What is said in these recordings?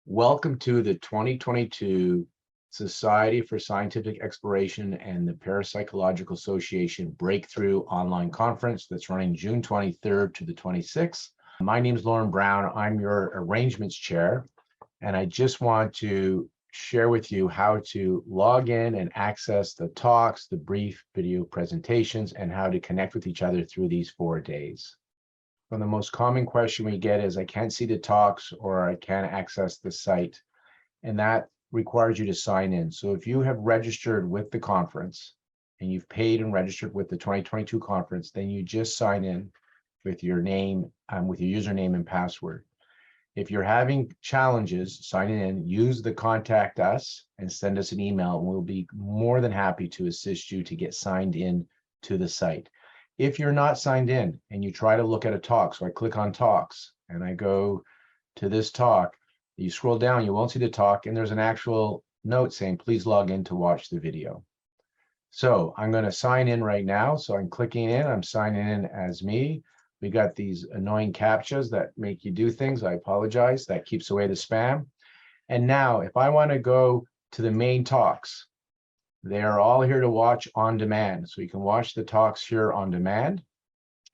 Welcome to the 2022 Society for Scientific Exploration and the Parapsychological Association Breakthrough Online Conference that's running June 23rd to the 26th. My name is Lauren Brown. I'm your arrangements chair, and I just want to share with you how to log in and access the talks, the brief video presentations, and how to connect with each other through these 4 days. One of the most common question we get is, I can't see the talks or I can't access the site. And that requires you to sign in. So if you have registered with the conference and you've paid and registered with the 2022 conference, then you just sign in with your name, with your username and password. If you're having challenges signing in, use the contact us and send us an email, and we'll be more than happy to assist you to get signed in to the site. If you're not signed in and you try to look at a talk, so I click on talks and I go to this talk, you scroll down, you won't see the talk, and there's an actual note saying, please log in to watch the video. So I'm going to sign in right now. So I'm clicking in, I'm signing in as me. We got these annoying CAPTCHAs that make you do things. I apologize. That keeps away the spam. And now if I want to go to the main talks, they are all here to watch on demand. So you can watch the talks here on demand,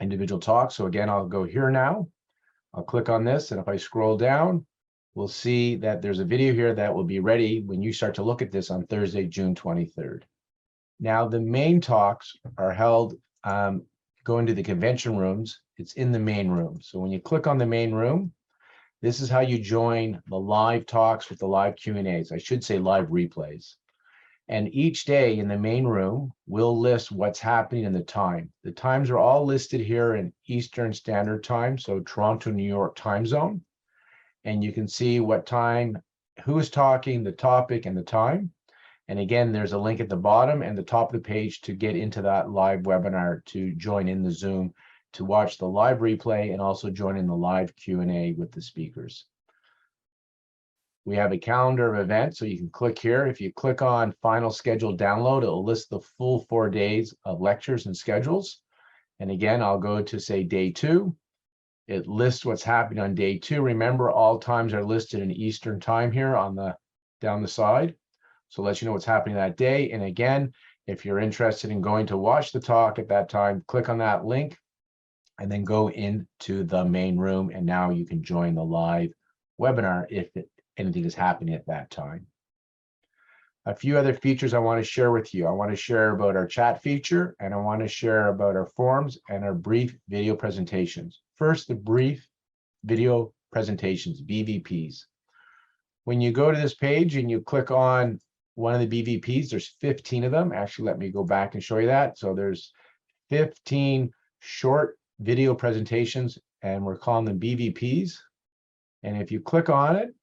individual talks. So again, I'll go here now. I'll click on this. And if I scroll down, we'll see that there's a video here that will be ready when you start to look at this on Thursday, June 23rd. Now, the main talks are held, going to the convention rooms. It's in the main room. So when you click on the main room, this is how you join the live talks with the live Q&As. I should say live replays. And each day in the main room, we'll list what's happening in the time. The times are all listed here in Eastern Standard Time, so Toronto, New York time zone. And you can see what time, who is talking, the topic, and the time. And again, there's a link at the bottom and the top of the page to get into that live webinar, to join in the Zoom, to watch the live replay, and also join in the live Q&A with the speakers. We have a calendar of events, so you can click here. If you click on final schedule download, it'll list the full 4 days of lectures and schedules. And again, I'll go to say day 2. It lists what's happening on day 2. Remember, all times are listed in Eastern time here on the down the side. So it lets you know what's happening that day. And again, if you're interested in going to watch the talk at that time, click on that link and then go into the main room. And now you can join the live webinar if anything is happening at that time. A few other features I want to share with you. I want to share about our chat feature, and I want to share about our forums and our brief video presentations. First, the brief video presentations, BVPs. When you go to this page and you click on one of the BVPs, there's 15 of them. Actually, let me go back and show you that. So there's 15 short video presentations, and we're calling them BVPs. And if you click on it,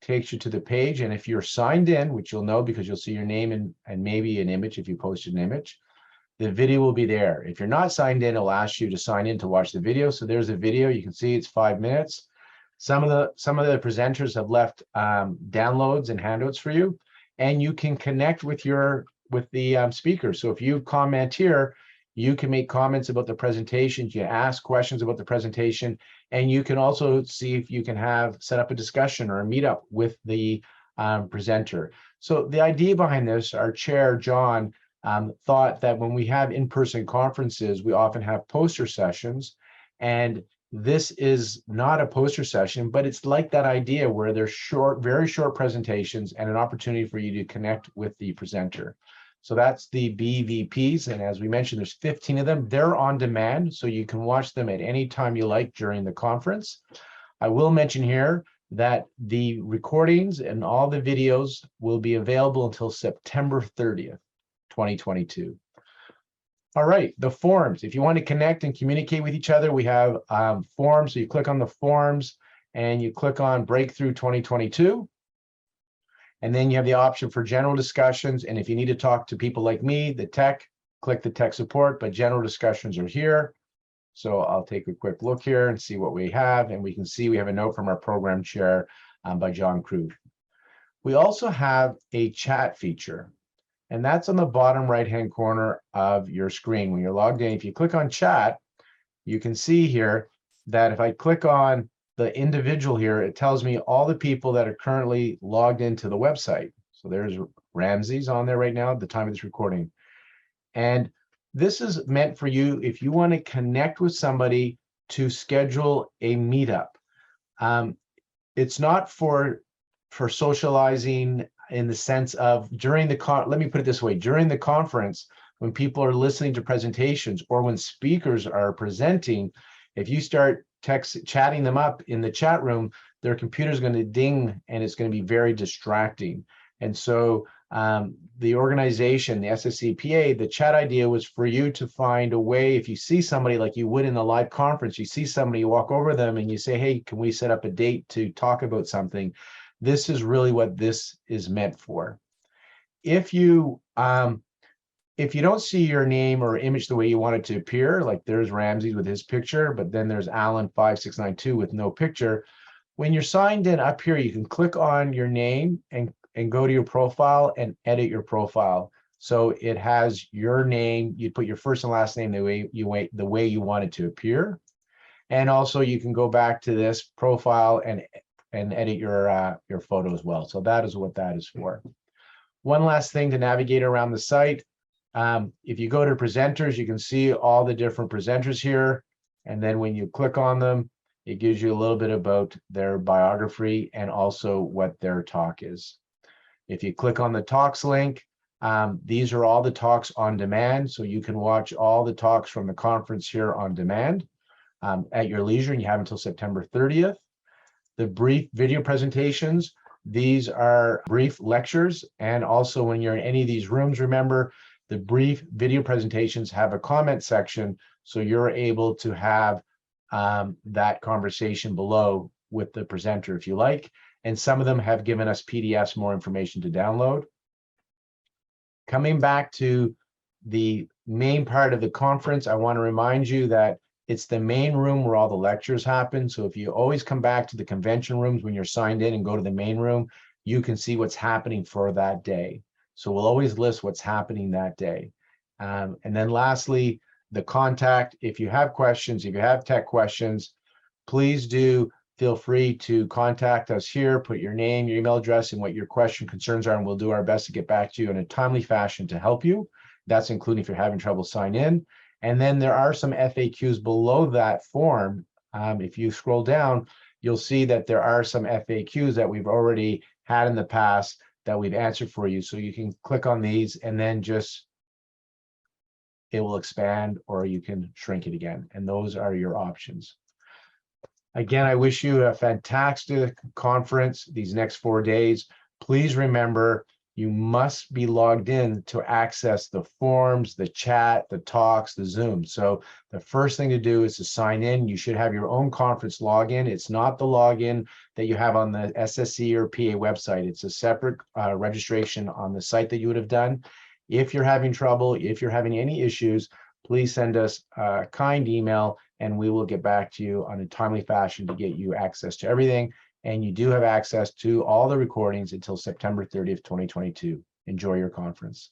takes you to the page, and if you're signed in, which you'll know because you'll see your name and maybe an image if you posted an image, the video will be there. If you're not signed in, it'll ask you to sign in to watch the video. So there's a video. You can see it's 5 minutes. Some of the presenters have left downloads and handouts for you, and you can connect with the speaker. So if you comment here, you can make comments about the presentation, you ask questions about the presentation, and you can also see if you can set up a discussion or a meetup with the presenter. So the idea behind this, our chair, John, thought that when we have in-person conferences, we often have poster sessions, and this is not a poster session, but it's like that idea where there's short, very short presentations and an opportunity for you to connect with the presenter. So that's the BVPs, and as we mentioned, there's 15 of them. They're on demand, so you can watch them at any time you like during the conference. I will mention here that the recordings and all the videos will be available until September 30th, 2022. All right, the forums. If you want to connect and communicate with each other, we have forums. So you click on the forums and you click on Breakthrough 2022. And then you have the option for general discussions. And if you need to talk to people like me, the tech, click the tech support, but general discussions are here. So I'll take a quick look here and see what we have. And we can see we have a note from our program chair by John Krug. We also have a chat feature, and that's on the bottom right-hand corner of your screen. When you're logged in, if you click on chat, you can see here that if I click on the individual here, it tells me all the people that are currently logged into the website. So there's Ramsey's on there right now at the time of this recording. And this is meant for you if you want to connect with somebody to schedule a meetup. It's not for socializing in the sense of during the let me put it this way, during the conference, when people are listening to presentations or when speakers are presenting, if you start chatting them up in the chat room, their computer's going to ding and it's going to be very distracting. And so the organization, the SSE PA, the chat idea was for you to find a way, if you see somebody like you would in a live conference, you see somebody, you walk over them and you say, hey, can we set up a date to talk about something? This is really what this is meant for. If you don't see your name or image the way you want it to appear, like there's Ramsey with his picture, but then there's Alan 5692 with no picture. When you're signed in up here, you can click on your name and go to your profile and edit your profile. So it has your name, you put your first and last name the way you want it to appear. And also you can go back to this profile and edit your photo as well. So that is what that is for. One last thing to navigate around the site. If you go to presenters, you can see all the different presenters here. And then when you click on them, it gives you a little bit about their biography and also what their talk is. If you click on the talks link, these are all the talks on demand. So you can watch all the talks from the conference here on demand at your leisure, and you have until September 30th. The brief video presentations, these are brief lectures. And also when you're in any of these rooms, remember, the brief video presentations have a comment section, so you're able to have that conversation below with the presenter if you like. And some of them have given us PDFs, more information to download. Coming back to the main part of the conference, I want to remind you that it's the main room where all the lectures happen. So if you always come back to the convention rooms when you're signed in and go to the main room, you can see what's happening for that day. So we'll always list what's happening that day. And then lastly, the contact. If you have questions, if you have tech questions, please do feel free to contact us here, put your name, your email address, and what your question concerns are, and we'll do our best to get back to you in a timely fashion to help you. That's including if you're having trouble sign in. And then there are some FAQs below that form. If you scroll down, you'll see that there are some FAQs that we've already had in the past that we've answered for you. So you can click on these and then just, it will expand, or you can shrink it again. And those are your options. Again, I wish you a fantastic conference these next 4 days. Please remember, you must be logged in to access the forums, the chat, the talks, the Zoom. So the first thing to do is to sign in. You should have your own conference login. It's not the login that you have on the SSE or PA website. It's a separate registration on the site that you would have done. If you're having trouble, if you're having any issues, please send us a kind email and we will get back to you on a timely fashion to get you access to everything. And you do have access to all the recordings until September 30th, 2022. Enjoy your conference.